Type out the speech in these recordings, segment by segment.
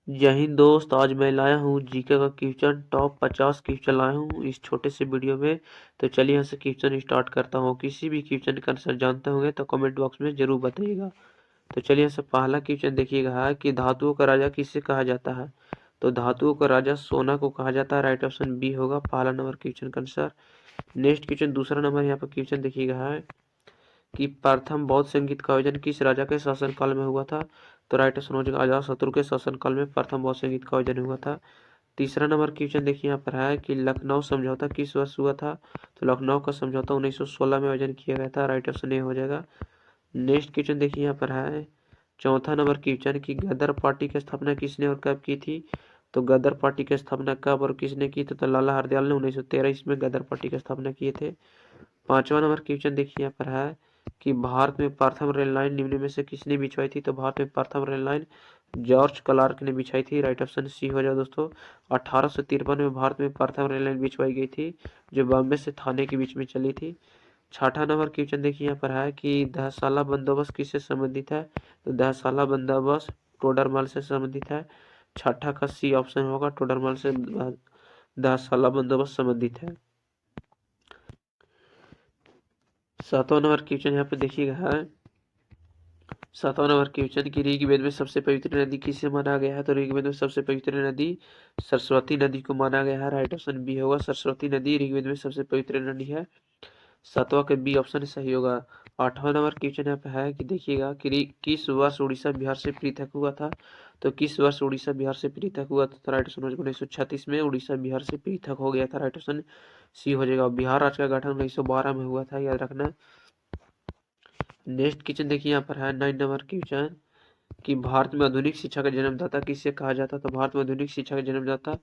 जय हिंद दोस्त। आज मैं लाया हूँ जीके का क्वेश्चन टॉप 50 क्वेश्चन लाया हूँ इस छोटे से वीडियो में। तो चलिए यहाँ से क्वेश्चन स्टार्ट करता हूँ। किसी भी क्वेश्चन का आंसर जानते होंगे तो कमेंट बॉक्स में जरूर बताइएगा। तो चलिए यहाँ से पहला क्वेश्चन देखिएगा है कि धातुओं का राजा किसे कहा जाता है। तो धातुओं का राजा सोना को कहा जाता है। राइट ऑप्शन बी होगा पहला नंबर क्वेश्चन का आंसर। नेक्स्ट क्वेश्चन दूसरा नंबर यहाँ पर क्वेश्चन देखिएगा है कि प्रथम बौद्ध संगीत का आयोजन किस राजा के शासनकाल में हुआ था। तो राइट ऑप्शन हो जाएगा अजातशत्रु के शासनकाल में प्रथम बौद्ध संगीत का आयोजन हुआ था। तीसरा नंबर क्वेश्चन देखिए यहाँ पर है कि लखनऊ समझौता किस वर्ष हुआ था। तो लखनऊ का समझौता 1916 में आयोजन किया गया था। राइट ऑप्शन ए हो जाएगा। नेक्स्ट क्वेश्चन देखिए यहाँ पर है चौथा नंबर क्वेश्चन की गदर पार्टी की स्थापना किसने और कब की थी। तो गदर पार्टी की स्थापना कब और किसने की थी। तो लाला हरदयाल ने 1913 इसमें गदर पार्टी की स्थापना किए थे। पांचवा नंबर क्वेश्चन देखिए यहाँ पर है कि भारत में प्रथम रेल लाइन निम्न में से किसने बिछवाई थी। तो भारत में प्रथम रेल लाइन जॉर्ज क्लार्क ने बिछाई थी। राइट ऑप्शन सी हो जाए दोस्तों। 1853 में भारत में प्रथम रेल लाइन बिछवाई गई थी जो बॉम्बे से थाने के बीच में चली थी। छठा नंबर क्वेश्चन देखिए यहाँ पर है कि दहसाला बंदोबस्त किससे संबंधित है। तो दहसाला बंदोबस्त टोडरमल से संबंधित है। छठा का सी ऑप्शन होगा टोडरमल से दहसाला बंदोबस्त संबंधित है। सातवां नंबर क्वेश्चन यहाँ पे देखिएगा है सातवां नंबर क्वेश्चन की ऋग्वेद में सबसे पवित्र नदी किसे माना गया है। तो ऋग्वेद में सबसे पवित्र नदी सरस्वती नदी को माना गया है। राइट ऑप्शन बी होगा सरस्वती नदी ऋग्वेद में सबसे पवित्र नदी है। सातवां के बी ऑप्शन सही होगा। आठवां नंबर क्वेश्चन यहाँ पे है कि देखिएगा कि किस वर्ष उड़ीसा बिहार से पृथक हुआ था। तो किस वर्ष उड़ीसा बिहार से पृथक हुआ था। तो राइट ऑप्शन 1936 में उड़ीसा बिहार से पृथक हो गया था। राइट ऑप्शन सी हो जाएगा। बिहार राज्य का गठन 1912 में हुआ था, याद रखना। नेक्स्ट क्वेश्चन देखिए यहाँ पर है 9 नंबर क्वेश्चन कि भारत में आधुनिक शिक्षा का जन्मदाता किसे कहा जाता है। तो भारत में आधुनिक शिक्षा का जन्मदाता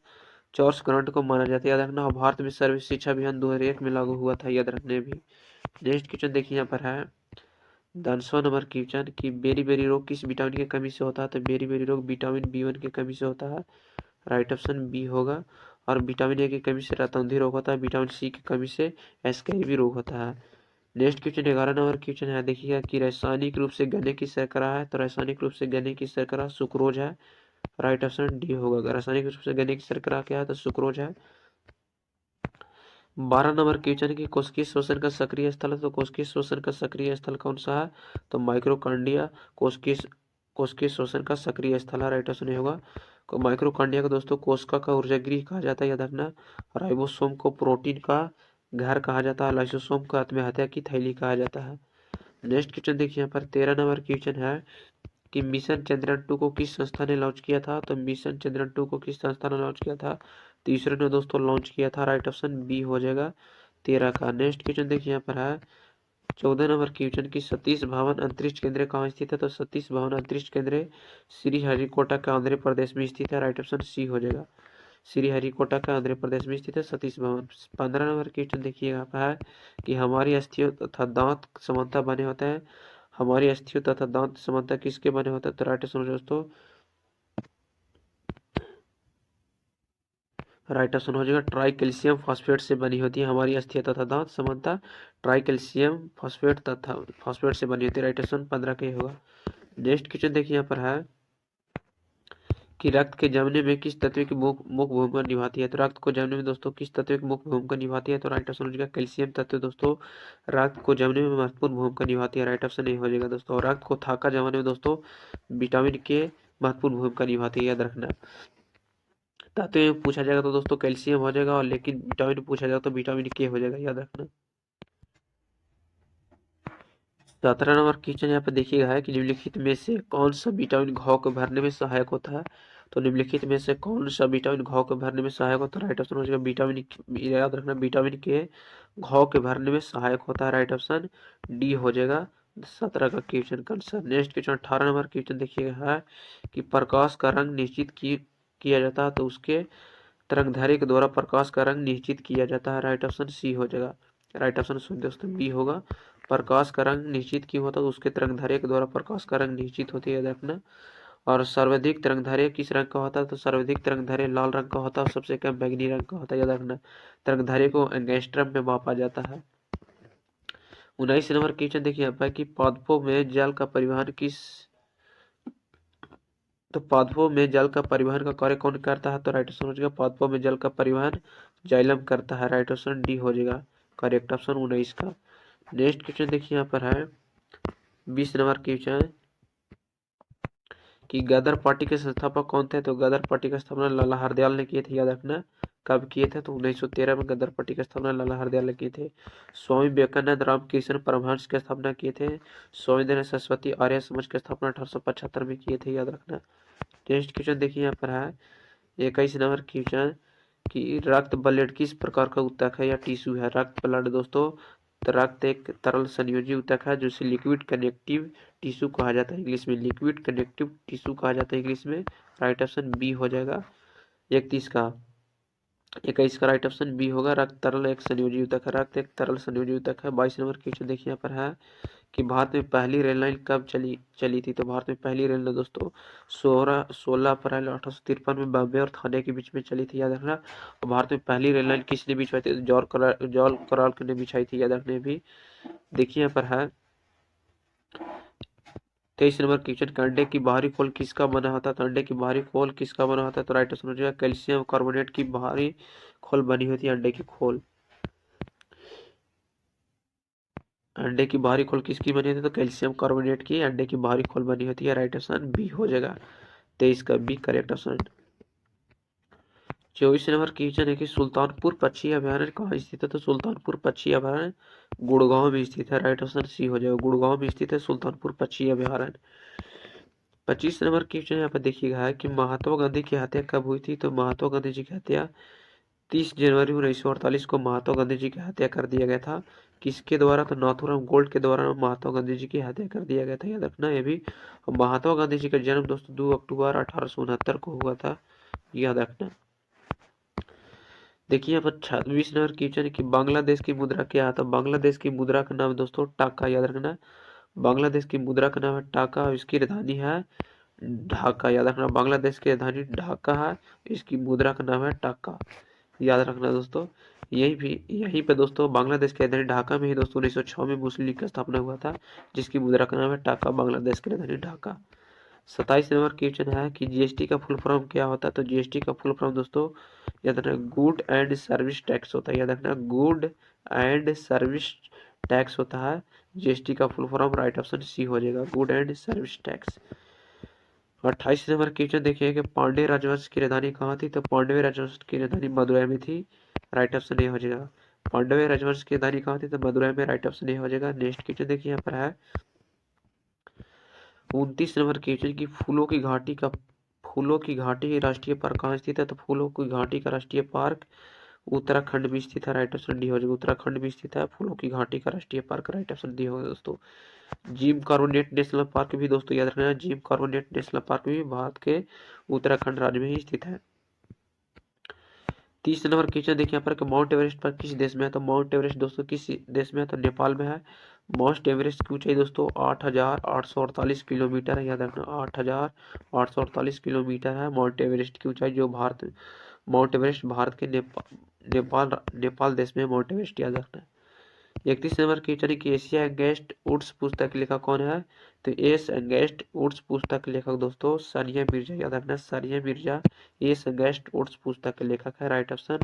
चार्ल्स करंट को माना जाता है, याद रखना। और भारत में सर्व शिक्षा अभियान 2001 में लागू हुआ था, याद रखने भी। नेक्स्ट क्वेश्चन देखिए यहाँ पर है 10वां नंबर क्वेश्चन कि बेरी बेरी रोग किस विटामिन की कमी से होता है। तो बेरी बेरी रोग विटामिन B1 की कमी से होता है। राइट ऑप्शन बी होगा। और विटामिन ए की कमी से रतौंधी रोग होता है। विटामिन सी की कमी से एस्केरिबी रोग होता है। नेक्स्ट क्वेश्चन 11 नंबर क्वेश्चन है देखिएगा कि रासायनिक रूप से गन्ने की शर्करा है। तो रासायनिक रूप से गन्ने की शर्करा सुक्रोज है। राइट ऑप्शन डी होगा। रासायनिक रूप से गन्ने की शर्करा क्या है तो सुक्रोज है। 12 नंबर क्वेश्चन की कोशिकीय श्वसन का सक्रिय स्थल है। तो कोशिकीय श्वसन का सक्रिय स्थल कौन सा है। तो माइक्रोकांडिया कोशिकीय श्वसन का सक्रिय स्थल है। राइट ऑप्शन ये होगा। माइक्रोकांडिया को दोस्तों कोशिका का ऊर्जा गृह कहा जाता है, याद रखना। राइबोसोम को प्रोटीन का घर कहा जाता है। लाइसोसोम को आत्महत्या की थैली कहा जाता है। नेक्स्ट क्वेश्चन देखिए यहाँ पर 13 नंबर क्वेश्चन है कि मिशन चंद्रयान 2 को किस संस्था ने लॉन्च किया था। तो मिशन चंद्रयान 2 को किस संस्था ने लॉन्च किया था। तो इसरो ने दोस्तों लॉन्च किया था। राइट ऑप्शन बी हो जाएगा 13 का। नेक्स्ट क्वेश्चन देखिए यहाँ पर है 14 नंबर क्वेश्चन की सतीश धवन अंतरिक्ष केंद्र कहाँ स्थित है। तो सतीश धवन अंतरिक्ष केंद्र श्रीहरिकोटा का आंध्र प्रदेश में स्थित है। राइट ऑप्शन सी हो जाएगा। श्रीहरिकोटा का आंध्र प्रदेश में स्थित है सतीश भवन। 15 नंबर क्वेश्चन देखिए यहाँ पर है कि हमारी अस्थियों तथा दांत समानता बने होते हैं। हमारी अस्थियों तथा दांत समानता किसके बने होते हैं। तो राइट ऑप्शन दोस्तों राइट ऑप्शन हो जाएगा ट्राई कैल्शियम फॉस्फेट से बनी होती है हमारी अस्थियां तथा दांत समानता। ट्राई कैल्शियम फॉस्फेट तथा फॉस्फेट से बनी होती है। राइट ऑप्शन 15 का ही होगा। नेक्स्ट क्वेश्चन देखिए यहाँ पर है कि रक्त के जमने में किस तत्व की मुख्य भूमिका निभाती है। तो रक्त को जमने में दोस्तों किस तत्व की मुख्य भूमिका निभाती है। तो राइट ऑप्शन हो जाएगा कैल्शियम तत्व दोस्तों रक्त को जमने में महत्वपूर्ण भूमिका निभाती है। राइट ऑप्शन ए हो जाएगा दोस्तों। और रक्त को थाका जमाने में दोस्तों विटामिन के महत्वपूर्ण भूमिका निभाती है, याद रखना। तत्व में पूछा जाएगा तो दोस्तों कैल्शियम हो जाएगा, और लेकिन विटामिन पूछा जाएगा तो विटामिन के हो जाएगा, याद रखना। 17 नंबर क्वेश्चन यहाँ पे देखिएगा है कि निम्नलिखित में से कौन सा विटामिन घाव को भरने में सहायक होता है। तो निम्नलिखित में से कौन सा विटामिन घाव को भरने में सहायक होता है। राइट ऑप्शन हो जाएगा विटामिन, याद रखना विटामिन के घाव के भरने में सहायक होता है। राइट ऑप्शन डी हो जाएगा 17 का क्वेश्चन का answer. Next question 18 number question देखिएगा है कि प्रकाश का रंग निश्चित किया जाता है। तो उसके तरंगधारी के द्वारा प्रकाश का रंग निश्चित किया जाता है। राइट ऑप्शन सी हो जाएगा। राइट ऑप्शन दोस्तों बी होगा। प्रकाश का रंग निश्चित क्यों होता है। उसके तरंगधारी के द्वारा प्रकाश का रंग निश्चित होती है, देखना। और सर्वाधिक तरंगधारी किस रंग का होता है। तो सर्वाधिक तरंगधारी लाल रंग का होता है और सबसे कम बैंगनी रंग का होता है, याद रखना। तरंगधारी को एंगस्ट्रम में मापा जाता है। 19 नंबर क्वेश्चन देखिए यहाँ पर कि पादपों में जल का परिवहन किस तो पादपों में जल का परिवहन का कार्य कौन करता है? तो राइट ऑप्शन हो जाएगा पादपों में जल का परिवहन जाइलम करता है। राइट ऑप्शन डी हो जाएगा करेक्ट ऑप्शन 19 का। नेक्स्ट क्वेश्चन देखिए यहाँ पर है 20 नंबर क्वेश्चन कि गदर पार्टी के संस्थापक कौन थे? तो गदर पार्टी का स्थापना लाला हरदयाल ने किए थे, याद रखना। कब किए थे? तो 1913 में गदर पार्टी की स्थापना लाला हरदयाल ने किए थे। स्वामी विवेकानंद रामकृष्ण परमहंस की स्थापना किए थे। स्वामी दयानंद सरस्वती आर्य समाज की स्थापना 1875 में किए थे, याद रखना। नेक्स्ट क्वेश्चन देखिए यहाँ पर है 21 नंबर क्वेश्चन कि रक्त ब्लड किस प्रकार का ऊतक है या टिश्यू है? रक्त ब्लड दोस्तों रक्त एक तरल संयोजी ऊतक है जिसे लिक्विड कनेक्टिव टिश्यू कहा जाता है इंग्लिश में। लिक्विड कनेक्टिव टिश्यू कहा जाता है इंग्लिश में। राइट ऑप्शन बी हो जाएगा 21 का। 21 का राइट ऑप्शन बी होगा। रक्त तरल एक संयोजी ऊतक है। रक्त एक तरल संयोजी ऊतक है। 22 नंबर क्वेश्चन देखिए यहाँ पर है कि भारत में पहली रेल लाइन कब चली थी? तो भारत में पहली रेल लाइन दोस्तों 16 अप्रैल 1853 में बॉम्बे और थाने के बीच में चली थी, याद रखना। और भारत में पहली रेल लाइन किसने बिछवाई थी? जॉर्ज कराल ने बिछाई थी, याद रखने भी। देखिए यहाँ पर है 23 नंबर क्वेश्चन कि अंडे की बाहरी खोल किसका बना होता है? तो अंडे की बाहरी खोल किसका बना होता है? तो राइट आंसर हो जाएगा कैल्शियम कार्बोनेट की बाहरी खोल बनी होती है अंडे की खोल। अंडे की बाहरी खोल किसकी बनी होती है? तो कैल्शियम कार्बोनेट की अंडे की बाहरी खोल बनी होती है। राइट आंसर बी हो जाएगा 23 का B correct option. 24 number question है कि सुल्तानपुर पक्षी अभयारण्य कहाँ स्थित है? तो सुल्तानपुर पक्षी अभयारण्य गुड़गांव में स्थित है। राइट ऑप्शन सी हो जाएगा गुड़गांव में स्थित है सुल्तानपुर पक्षी अभयारण्य। 25 नंबर क्वेश्चन यहाँ पर देखिएगा है कि महात्मा गांधी की हत्या कब हुई थी? तो महात्मा गांधी जी की हत्या 30 जनवरी 1948 को महात्मा गांधी जी की हत्या कर दिया गया था। किसके द्वारा? तो नाथूराम गोल्ड के द्वारा महात्मा गांधी जी की हत्या कर दिया गया था, याद रखना ये भी। महात्मा गांधी जी का जन्म दोस्तों 2 अक्टूबर 1869 को हुआ था, याद रखना। देखिए यहाँ पर 26 नंबर क्वेश्चन है कि बांग्लादेश की मुद्रा क्या है? तो बांग्लादेश की मुद्रा का नाम दोस्तों टाका, याद रखना। बांग्लादेश की मुद्रा का नाम है टाका और इसकी राजधानी है ढाका, याद रखना। बांग्लादेश की राजधानी ढाका है, इसकी मुद्रा का नाम है टाका, याद रखना दोस्तों। यहीं पे दोस्तों बांग्लादेश की राजधानी ढाका में ही दोस्तों 1906 में मुस्लिम लीग का स्थापना हुआ था जिसकी मुद्रा का नाम है टाका। बांग्लादेश की राजधानी ढाका। 27 नंबर क्वेश्चन है कि जीएसटी का फुल फॉर्म क्या होता है? तो जीएसटी का फुल फॉर्म दोस्तों याद रखना गुड एंड सर्विस टैक्स होता है, याद रखना गुड एंड सर्विस टैक्स होता है जीएसटी का full form. Right option C हो जाएगा good and service tax. 28 number question देखिए कि पांड्य राजवंश की राजधानी कहाँ थी? तो पांडव राजवंश की राजधानी मदुरै में थी। राइट ऑप्शन ए हो जाएगा। पांडव राजवंश की राजधानी कहाँ थी? तो मदुरै में। राइट ऑप्शन ए हो जाएगा। नेक्स्ट क्वेश्चन देखिए यहाँ पर है 29 नंबर क्वेश्चन की फूलों की घाटी राष्ट्रीय पार्क कहाँ स्थित है? तो फूलों की घाटी का राष्ट्रीय पार्क उत्तराखंड में स्थित है। राइट ऑप्शन डी हो जाएगा उत्तराखंड में स्थित है फूलों की घाटी का राष्ट्रीय पार्क। राइट ऑप्शन डी होगा दोस्तों। जिम कॉर्बेट नेशनल पार्क भी दोस्तों याद रखना जिम कॉर्बेट नेशनल पार्क भी भारत के उत्तराखंड राज्य में ही स्थित है। 30 नंबर क्वेश्चन देखिए यहाँ पर कि माउंट एवरेस्ट पर किस देश में है? तो माउंट एवरेस्ट दोस्तों किस देश में है? तो नेपाल में है। माउंट एवरेस्ट की ऊंचाई दोस्तों 8,848 किलोमीटर है, याद रखना 8,848 किलोमीटर है माउंट एवरेस्ट की ऊंचाई। माउंट एवरेस्ट भारत के नेपाल देश में माउंट एवरेस्ट, याद रखना। 31 नंबर क्वेश्चन की एशिया यंगेस्ट वुड्स पुस्तक के लेखक कौन है? तो एस यंगेस्ट वुड्स पुस्तक के लेखक दोस्तों सानिया मिर्जा, याद रखना Sania Mirza ace against odds पुस्तक के लेखक है। राइट ऑप्शन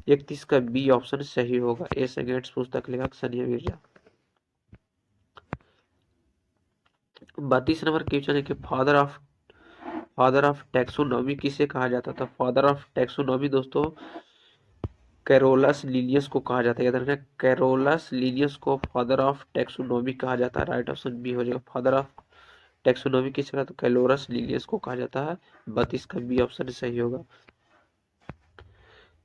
31 का बी ऑप्शन सही होगा एस यंगेस्ट पुस्तक के लेखक सानिया मिर्जा। 32 नंबर क्वेश्चन है कि फादर ऑफ टैक्सोनॉमी किसे कहा जाता था? फादर ऑफ टैक्सोनॉमी दोस्तों कैरोलस लिनियस को कहा जाता है, याद रखना कैरोलस लिनियस को फादर ऑफ टैक्सोनॉमी कहा जाता है। राइट ऑप्शन बी हो जाएगा फादर ऑफ टैक्सोनॉमी किसे कहा? तो कैलोरस लिनियस को कहा जाता है। 32 का बी ऑप्शन सही होगा।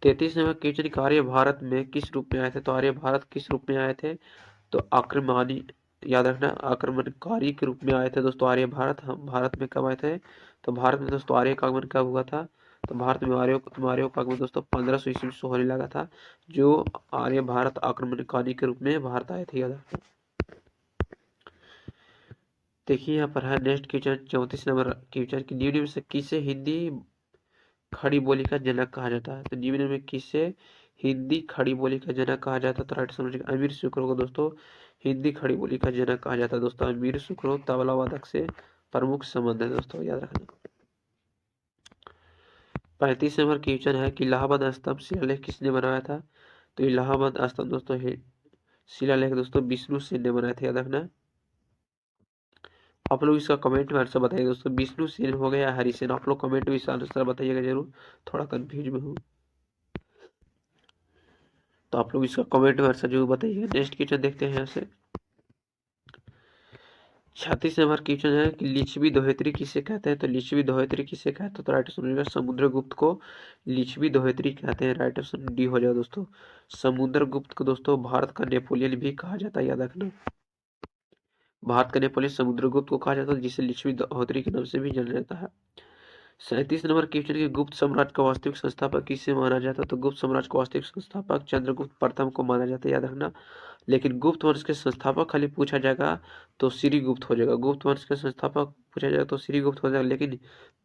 33 नंबर क्वेश्चन कि आर्य भारत में किस रूप में आए थे? तो आर्य भारत किस रूप में आए थे? तो आक्रमणी, याद रखना आक्रमणकारी के रूप में आए थे दोस्तों आर्य भारत। हम भारत में कब आए थे? तो भारत में दोस्तों आर्य का आगमन कब हुआ था? तो भारत में आर्यों का आगमन दोस्तों 1500 ईस्वी में होने लगा था जो आर्य भारत आक्रमणकारी के रूप में भारत आए थे, याद रखना। देखिए यहाँ पर है नेक्स्ट क्वेश्चन 34 नंबर क्वेश्चन की निम्न में से किसे हिंदी खड़ी बोली का जनक कहा जाता है? तो निम्न में किसे हिंदी खड़ी बोली का जनक कहा जाता है? तो राइट समझिएगा अमीर शुक्र को दोस्तों हिंदी खड़ी बोली का जनक कहा जाता है। दोस्तों अमीर शुक्र तबला वादक से प्रमुख संबंध है दोस्तों, याद रखना। 35 नंबर क्वेश्चन है कि इलाहाबाद स्तंभ शिलालेख किसने बनाया था? तो इलाहाबाद स्तंभ दोस्तों शिलालेख दोस्तों विष्णु सेन ने बनाया था, याद रखना। आप लोग इसका कमेंट में आंसर बताइए दोस्तों, विष्णु सेन हो गया या हरि सेन? आप लोग कमेंट में इसका आंसर बताइएगा जरूर, थोड़ा कंफ्यूज में हूँ, तो आप लोग इसका कमेंट में आंसर जरूर बताइएगा। नेक्स्ट क्वेश्चन देखते हैं यहाँ से। 36 नंबर क्वेश्चन है कि लिच्छवी दोहेत्री किसे कहते हैं? तो लिच्छवी दोहेत्री किसे कहते हैं? तो राइट सुनिएगा, समुद्रगुप्त को लिच्छवी दोहेत्री कहते हैं। राइट ऑप्शन डी हो जाए दोस्तों। समुद्रगुप्त को दोस्तों भारत का नेपोलियन भी कहा जाता है, याद रखना। भारत का नेपोलियन समुद्रगुप्त को कहा जाता है, जिसे लिच्छवी दोहेत्री के नाम से भी जाना जाता है। 37 नंबर क्वेश्चन के गुप्त साम्राज्य का वास्तविक संस्थापक किसे माना जाता है? तो गुप्त साम्राज्य का वास्तविक संस्थापक चंद्रगुप्त प्रथम को माना जाता है, याद रखना। लेकिन गुप्त वंश के संस्थापक खाली पूछा जाएगा तो श्रीगुप्त हो जाएगा। गुप्त वंश के संस्थापक पूछा जाएगा तो श्रीगुप्त हो जाएगा, लेकिन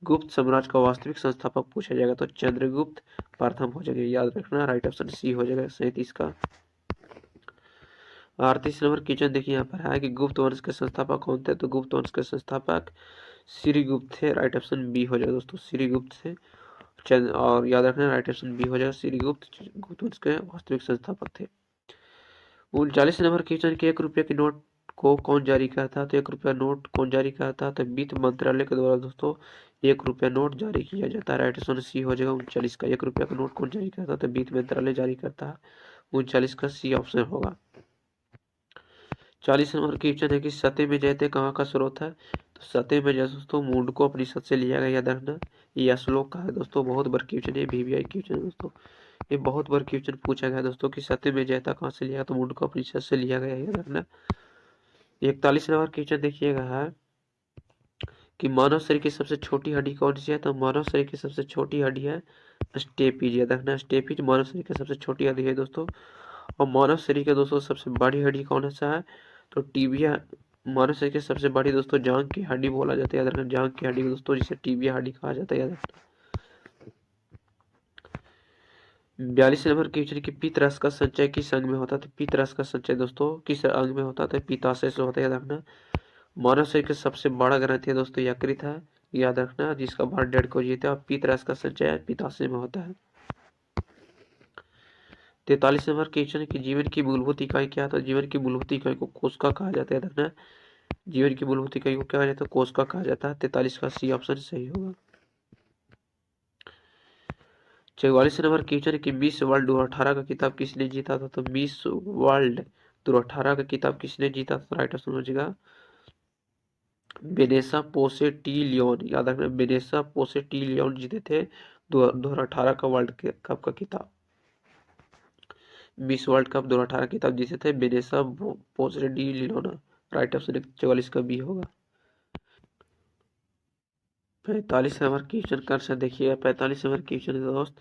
गुप्त साम्राज्य का वास्तविक संस्थापक पूछा जाएगा तो चंद्रगुप्त प्रथम हो जाएगा, याद रखना। राइट ऑप्शन सी हो जाएगा 37 का। 38 नंबर क्वेश्चन देखिए यहाँ पर है कि गुप्त वंश के संस्थापक कौन थे? तो गुप्त वंश के संस्थापक श्रीगुप्त थे। राइट ऑप्शन बी हो जाएगा दोस्तों, श्रीगुप्त थे। और याद रखना राइट ऑप्शन बी हो जाएगा, श्रीगुप्त गुप्त वंश के वास्तविक संस्थापक थे। 39 नंबर क्वेश्चन के 1 रुपये के नोट को कौन जारी करता? तो 1 रुपया नोट कौन जारी करता? तो वित्त मंत्रालय के द्वारा दोस्तों 1 रुपया नोट जारी किया जाता है। राइट ऑप्शन सी हो जाएगा 39 का। 1 रुपया का नोट कौन जारी करता? तो वित्त मंत्रालय जारी करता है। 39 का सी ऑप्शन होगा। 40 नंबर क्वेश्चन है कि सत्य में जयते कहाँ का स्रोत है? तो सत्य में जय दोस्तों मुंडको उपनिषद से लिया गया, याद रखना। यह श्लोक का है दोस्तों, बहुत बार क्वेश्चन है, VVI क्वेश्चन है दोस्तों। ये बहुत बार क्वेश्चन पूछा गया दोस्तों कि सत्य में जयता कहाँ से लिया? तो मुंडको उपनिषद से लिया गया, याद रखना। 41 नंबर क्वेश्चन देखिएगा है कि मानव शरीर की सबसे छोटी हड्डी कौन सी है? तो मानव शरीर की सबसे छोटी हड्डी है स्टेपीज, याद रखना। स्टेपीज मानव शरीर की सबसे छोटी हड्डी है दोस्तों। और मानव शरीर के दोस्तों सबसे बड़ी हड्डी कौन सा है? तो टीबिया। मानव शरीर की सबसे बड़ी दोस्तों जांघ की हड्डी बोला जाता है, याद रखना। जांघ की हड्डी को दोस्तों जिसे टीबिया हड्डी कहा जाता है, याद रखना। 42 नंबर क्वेश्चन की पित्त रस का संचय किस अंग में होता है? तो पित्त रस का संचय दोस्तों किस अंग में होता है? तो पित्ताशय से होता है, याद रखना। मानव शरीर का सबसे बड़ा ग्रंथि है दोस्तों यकृत है, याद रखना, जिसका भार 1.5 kg होता है। और पित्त रस का संचय पित्ताशय में होता है। 43 नंबर क्वेश्चन है कि जीवन की मूलभूत इकाई क्या है? तो जीवन की मूलभूत इकाई को कोशिका कहा जाता है, याद रखना। जीवन की मूलभूत इकाई को क्या कहा जाता है? कोशिका कहा जाता है। 43 का सी ऑप्शन सही होगा। 44 नंबर क्वेश्चन कि मिस वर्ल्ड 2018 का किताब किसने जीता था? तो मिस वर्ल्ड 2018 का किताब किसने जीता था? राइट ऑप्शन हो जाएगा वेनेसा पोसेटिलियन, याद रखना। वेनेसा पोसेटिलियन जीते थे 2018 का वर्ल्ड कप का किताब। मिस वर्ल्ड कप 2018 किताब जीते थे वेनेसा पोसेटिलियन। राइट ऑप्शन 44 का बी होगा। 45 नंबर क्वेश्चन कर से देखिए। 45 नंबर क्वेश्चन दोस्त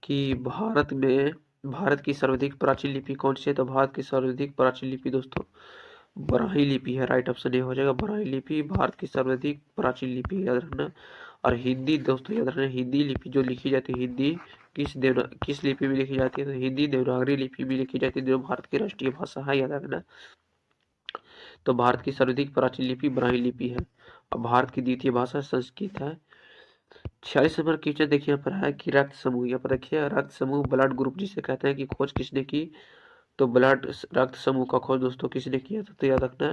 कि भारत की सर्वाधिक प्राचीन लिपि कौन सी है? तो भारत की सर्वाधिक प्राचीन लिपि दोस्तों ब्राह्मी लिपि है। राइट ऑप्शन ए हो जाएगा, ब्राह्मी लिपि भारत की सर्वाधिक प्राचीन लिपि, याद रखना। और हिंदी दोस्तों याद रखना, हिंदी लिपि जो लिखी जाती है, हिंदी किस लिपि में लिखी जाती है? तो हिंदी देवनागरी लिपि में लिखी जाती है, जो भारत की राष्ट्रीय भाषा है, याद रखना। तो भारत की सर्वाधिक प्राचीन लिपि ब्राह्मी लिपि है। और भारत की द्वितीय भाषा संस्कृत है। 46 नंबर क्वेश्चन देखिए यहाँ पर है कि रक्त समूह, यहाँ पर देखिए रक्त समूह ब्लड ग्रुप जिसे कहते हैं कि खोज किसने की? तो ब्लड रक्त समूह का खोज दोस्तों किसने किया था? तो याद रखना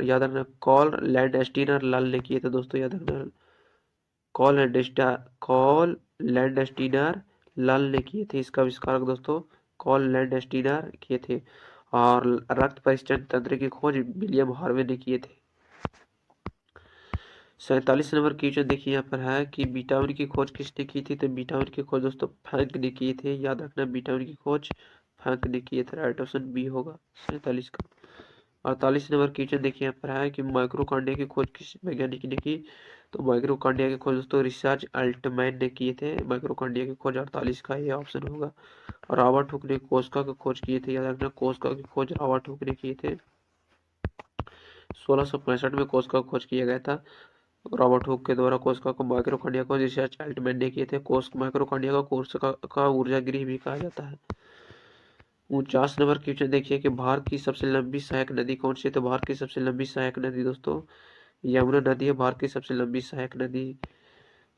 याद रखना कॉल लैंडस्टीनर लाल ने किए थे दोस्तों, याद रखना। कॉल लैंडस्टीनर लाल ने किए थे इसका आविष्कार दोस्तों, कॉल लैंडस्टीनर किए थे। और रक्त परिचलन तंत्र की खोज विलियम हार्वे ने किए थे। 47 नंबर क्वेश्चन देखिए यहाँ पर है कि विटामिन की खोज किसने की थी? तो विटामिन की खोज दोस्तों फ्रैंक ने किए थे, याद रखना। विटामिन की खोज फ्रैंक ने किए थे। राइट ऑप्शन बी होगा 47 का। 48 नंबर क्वेश्चन देखिए यहाँ पर है कि माइक्रोकांडिया की खोज किस वैज्ञानिक ने की? तो माइक्रोकांडिया की खोज दोस्तों रिसर्च अल्टमैन ने किए थे। माइक्रोकांडिया की खोज 48 का ये ऑप्शन होगा। और रॉबर्ट हुक ने कोशिका की खोज किए थे, याद रखना। कोशिका की खोज रॉबर्ट हुक ने किए थे। 1665 में कोशिका की खोज किया गया था रॉबर्ट हुक के द्वारा। कोशिका को माइक्रोकांडिया को रिसर्च अल्टमैन ने किए थे। माइक्रोकांडिया को कोशिका का ऊर्जा गृह भी कहा जाता है। 49 नंबर क्वेश्चन देखिए कि भारत की सबसे लंबी सहायक नदी कौन सी है? तो भारत की सबसे लंबी सहायक नदी दोस्तों यमुना नदी है, भारत की सबसे लंबी सहायक नदी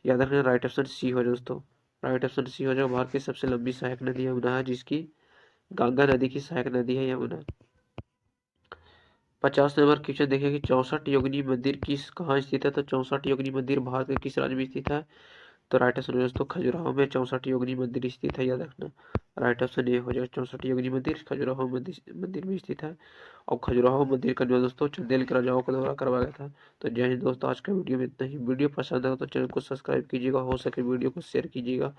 याद रखना राइट ऑप्शन सी हो दोस्तों, राइट ऑप्शन सी हो जाएगा। भारत की सबसे लंबी सहायक नदी यमुना है, जिसकी गंगा नदी की सहायक नदी है यमुना। 50 नंबर क्वेश्चन देखिए कि 64 योगिनी मंदिर कहाँ स्थित है। तो 64 योगिनी मंदिर भारत के किस राज्य में स्थित है। तो राइट ऑप्शन दोस्तों खजुराहो में 64 योगिनी मंदिर स्थित है, याद रखना। राइट ऑप्शन ये हो जाएगा, 64 योगिनी मंदिर खजुराहो मंदिर में स्थित है। और खजुराहो मंदिर का जो दोस्तों चंदेल के राजाओं को द्वारा करवाया गया था। तो जय हिंद दोस्तों, आज का वीडियो में इतना ही। वीडियो पसंद आया तो चैनल को सब्सक्राइब कीजिएगा, हो सके वीडियो को शेयर कीजिएगा।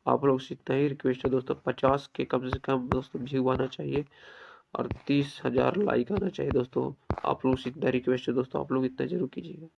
आप लोग से इतना ही रिक्वेस्ट है दोस्तों, 50 के कम से कम दोस्तों व्यू आना चाहिए और 30,000 लाइक आना चाहिए दोस्तों। आप लोग से इतना रिक्वेस्ट है दोस्तों, आप लोग इतना जरूर कीजिएगा।